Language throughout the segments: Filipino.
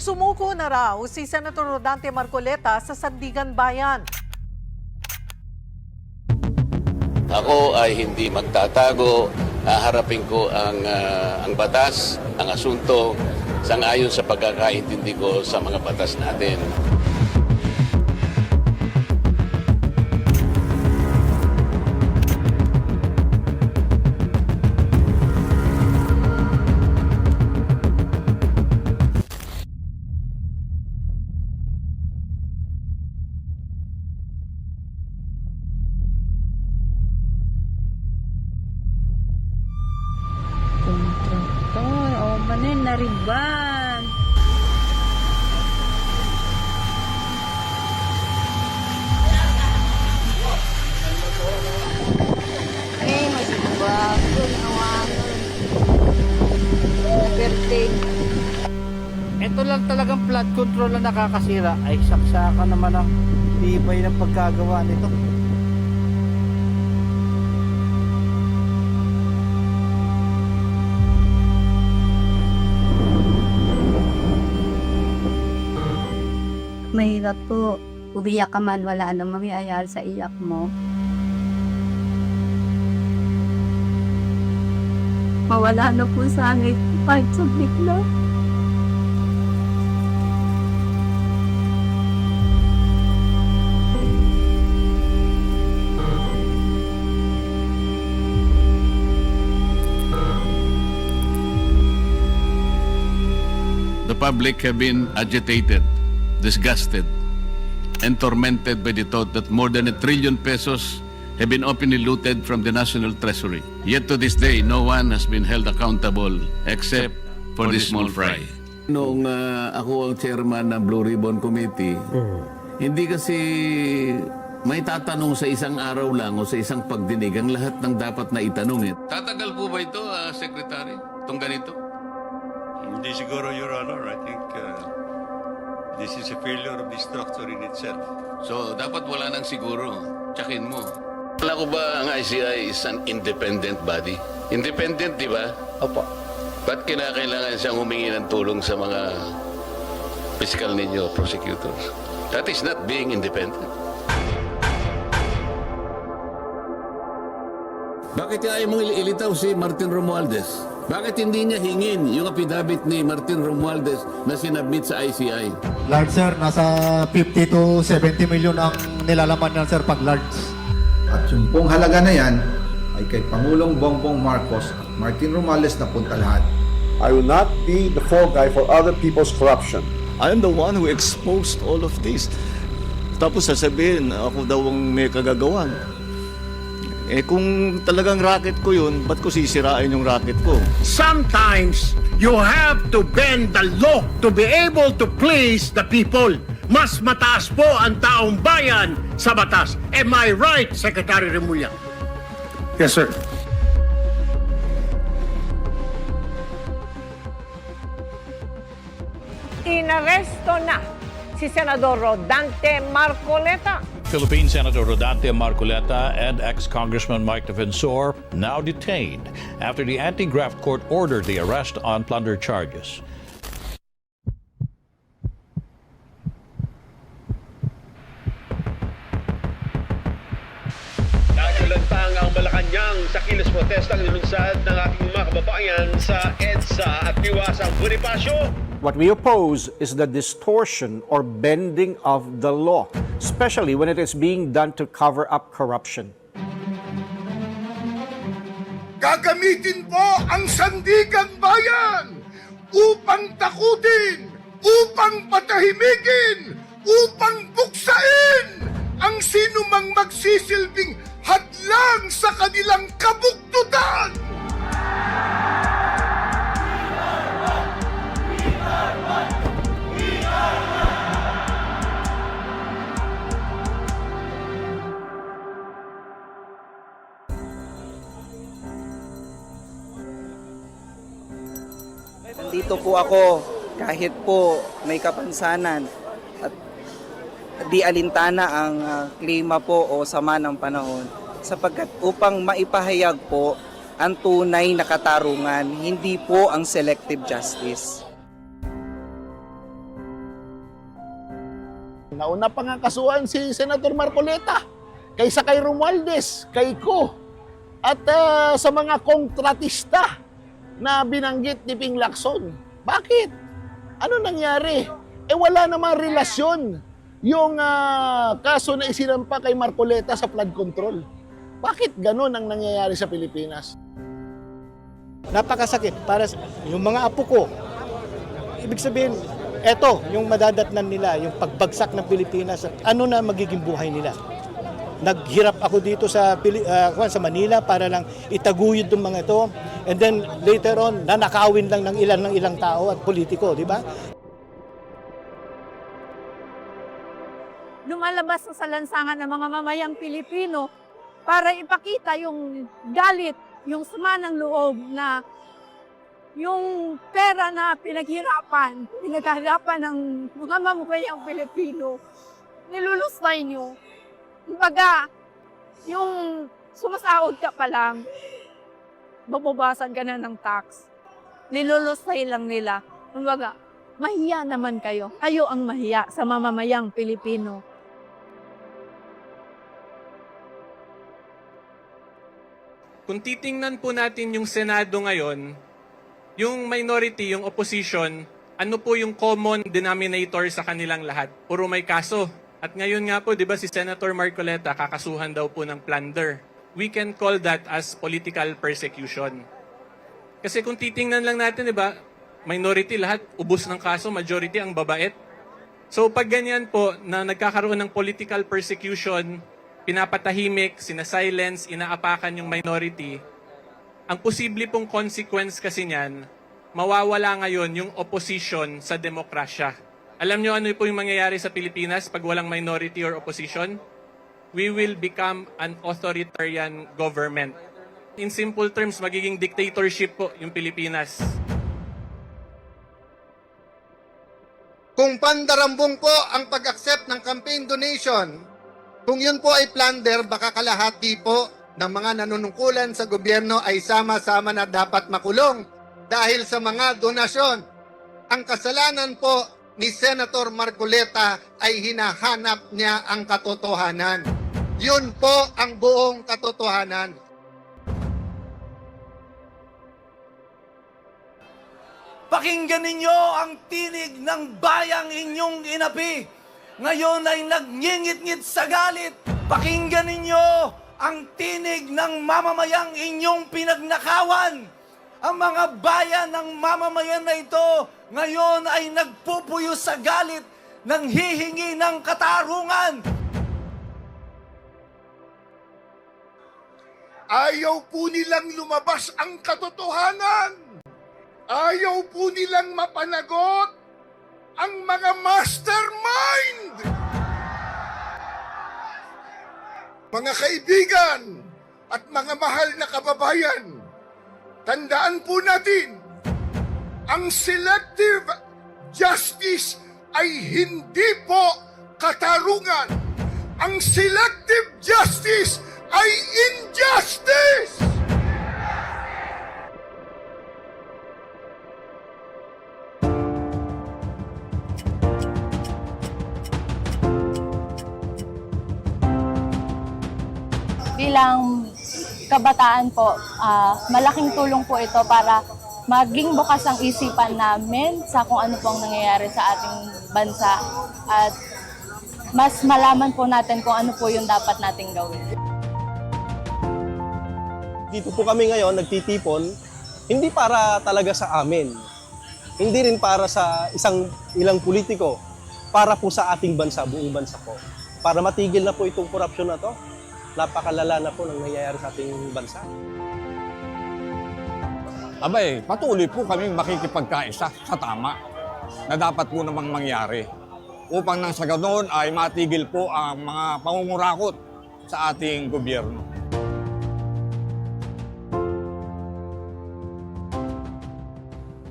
Sumuko na raw si Senator Rodante Marcoleta sa Sandigan Bayan. Ako ay hindi magtatago, haharapin ko ang batas, ang asunto, sangayon sa pagkakaintindi ko sa mga batas natin. Kontraktor, o manin na riban. Ay, masibag. Awangan. Naperting. Ito lang talagang flood control na nakakasira. Ay, saksakan naman ang tibay ng pagkagawa nito. Mahirap po. Ubiyak ka man, wala namang mayayari sa iyak mo. Mawala na po sa akin kahit sabik na. The public have been agitated, disgusted, and tormented by the thought that more than 1 trillion pesos have been openly looted from the National Treasury. Yet to this day, no one has been held accountable except for this small fry. Noong ako ang chairman ng Blue Ribbon Committee, hindi kasi may tatanong sa isang araw lang o sa isang pagdinig ang lahat ng dapat na itanong. Tatagal po ba ito, Secretary? Itong ganito? Hindi siguro, Your Honor. I think this is a failure of the structure in itself. So, dapat wala nang siguro. Tsakin mo. Wala ko ba ang ICI is an independent body? Independent, di ba? Opo. Ba't kinakailangan siyang humingi ng tulong sa mga fiscal ninyo, prosecutors? That is not being independent. Bakit ayaw mong ilitaw si Martin Romualdez? Bakit hindi niya hingin yung affidavit ni Martin Romualdez na sinabmit sa ICI? Large sir, nasa 50 to 70 million ang nilalaman niyan sir pag large. At yung pong halaga na yan ay kay Pangulong Bongbong Marcos at Martin Romualdez na punta lahat. I will not be the fall guy for other people's corruption. I am the one who exposed all of this. Tapos sasabihin, ako daw ang may kagagawan. Eh kung talagang racket ko yun, ba't ko sisirain yung racket ko? Sometimes, you have to bend the law to be able to please the people. Mas mataas po ang taong bayan sa batas. Am I right, Secretary Remulla? Yes, sir. Inaresto na si Senador Rodante Marcoleta. Philippine Senator Rodante Marcoleta and ex-Congressman Mike Defensor now detained after the anti-graft court ordered the arrest on plunder charges. Nagulantang ang Malacanang sa kilos protestang nilunsad ng ating mga kababayan sa EDSA at Diwasang Bonifacio. What we oppose is the distortion or bending of the law, especially when it is being done to cover up corruption. Gagamitin po ang Sandigan Bayan upang takutin, upang patahimikin, upang buksain ang sinumang magsisilbing hadlang sa kanilang kabuktutan. Dito po ako kahit po may kapansanan at di alintana ang klima po o sama ng panahon sapagkat upang maipahayag po ang tunay na katarungan, hindi po ang selective justice. nauna pa nga kasuhan si Senator Marcoleta kaysa kay Romualdez, kay Ko, at sa mga kontratista na binanggit ni Ping Lacson. Bakit? Ano nangyari? Wala namang relasyon yung kaso na isinampa kay Marcoleta sa flood control. Bakit ganun ang nangyayari sa Pilipinas? Napakasakit para yung mga apo ko. Ibig sabihin, eto, yung madadatnan nila, yung pagbagsak ng Pilipinas, at ano na magiging buhay nila. Naghirap ako dito sa Manila para lang itaguyod yung mga ito. And then later on, nanakawin lang ng ilang tao at politiko, di ba? Lumalabas sa lansangan ng mga mamayang Pilipino para ipakita yung galit, yung sama ng loob na yung pera na pinaghirapan ng mga mamayang Pilipino, nilulusay nyo. Kumbaga, yung sumasahod ka pa lang, bababasan ka na ng tax. Nilulusay lang nila. Kumbaga, mahiya naman kayo. Kayo ang mahiya sa mamamayang Pilipino. Kung titingnan po natin yung Senado ngayon, yung minority, yung opposition, ano po yung common denominator sa kanilang lahat? Puro may kaso. At ngayon nga po, di ba si Senator Marcoleta kakasuhan daw po ng plunder. We can call that as political persecution. Kasi kung titingnan lang natin, di ba, minority lahat, ubos ng kaso, majority ang babait. So pag ganyan po na nagkakaroon ng political persecution, pinapatahimik, sinasilence, inaapakan yung minority, ang posible pong consequence kasi niyan, mawawala ngayon yung opposition sa demokrasya. Alam nyo ano po yung mangyayari sa Pilipinas pag walang minority or opposition? We will become an authoritarian government. In simple terms, magiging dictatorship po yung Pilipinas. Kung pandarambong po ang pag-accept ng campaign donation, kung yun po ay plunder, baka kalahati po ng mga nanunungkulan sa gobyerno ay sama-sama na dapat makulong dahil sa mga donasyon. Ang kasalanan po ni Senator Marcoleta ay hinahanap niya ang katotohanan. Yun po ang buong katotohanan. Pakinggan ninyo ang tinig ng bayang inyong inapi. Ngayon ay nagngingit-ngit sa galit. Pakinggan ninyo ang tinig ng mamamayang inyong pinagnakawan. Ang mga bayan ng mamamayan na ito ngayon ay nagpupuyo sa galit, nanghihingi ng katarungan. Ayaw po nilang lumabas ang katotohanan. Ayaw po nilang mapanagot ang mga mastermind. Mga kaibigan at mga mahal na kababayan, tandaan po natin, ang selective justice ay hindi po katarungan. Ang selective justice ay injustice! Bilang kabataan po, malaking tulong po ito para maging bukas ang isipan namin sa kung ano pong nangyayari sa ating bansa at mas malaman po natin kung ano po yung dapat nating gawin. Dito po kami ngayon nagtitipon, hindi para talaga sa amin, hindi rin para sa ilang politiko, para po sa ating bansa, buong bansa po. Para matigil na po itong korupsyon na to, napakalala na po ng nangyayari sa ating bansa. Abay, patuloy po kaming makikipagkaisa sa tama na dapat po namang mangyari upang nang sa ganoon ay matigil po ang mga pangungurakot sa ating gobyerno.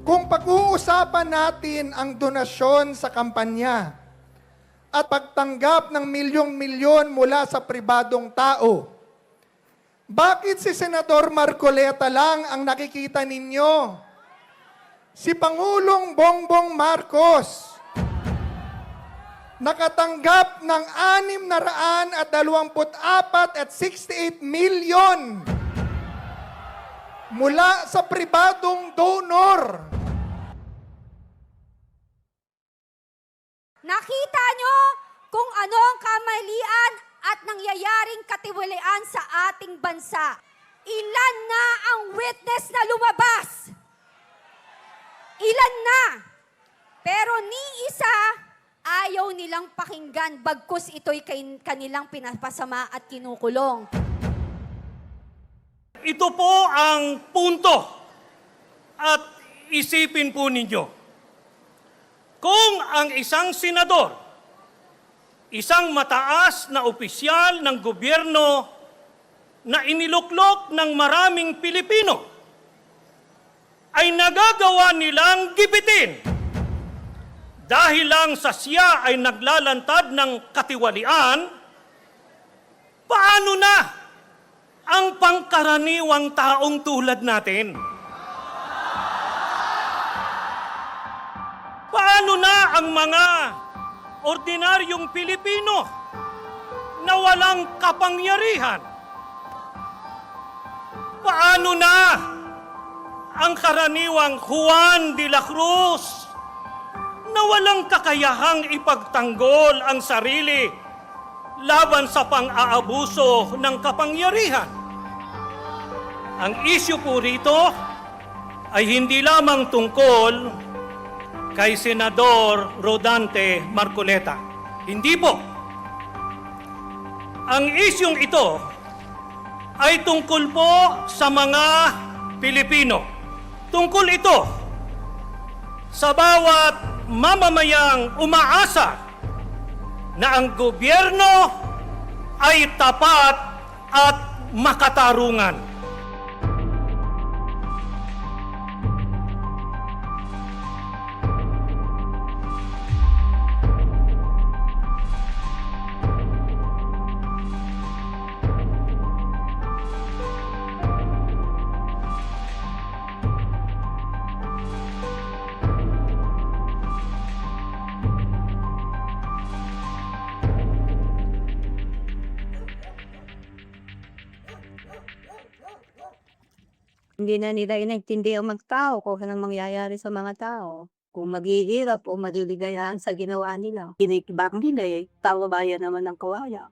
Kung pag-uusapan natin ang donasyon sa kampanya at pagtanggap ng milyong-milyon mula sa pribadong tao, bakit si Senador Marcoleta lang ang nakikita ninyo? Si Pangulong Bongbong Marcos, nakatanggap ng 624.68 milyon mula sa pribadong donor. Nakita nyo kung ano ang kamalian at nangyayaring katiwalian sa ating bansa. Ilan na ang witness na lumabas? Ilan na? Pero ni isa, ayaw nilang pakinggan bagkus ito'y kanilang pinapasama at kinukulong. Ito po ang punto at isipin po ninyo. Kung ang isang senador, isang mataas na opisyal ng gobyerno na iniluklok ng maraming Pilipino, ay nagagawa nilang gipitin dahil lang sa siya ay naglalantad ng katiwalian, paano na ang pangkaraniwang taong tulad natin? Paano na ang mga ordinaryong Pilipino na walang kapangyarihan? Paano na ang karaniwang Juan de la Cruz na walang kakayahang ipagtanggol ang sarili laban sa pang-aabuso ng kapangyarihan? Ang isyu po rito ay hindi lamang tungkol kay Senador Rodante Marcoleta. Hindi po. Ang isyung ito ay tungkol po sa mga Pilipino. Tungkol ito sa bawat mamamayang umaasa na ang gobyerno ay tapat at makatarungan. Hindi na nila inaintindi ang mga tao kung anong mangyayari sa mga tao. Kung maghihirap o maliligayahan sa ginawa nila. Kinikibang nila eh, tao bayan naman ng kawaya.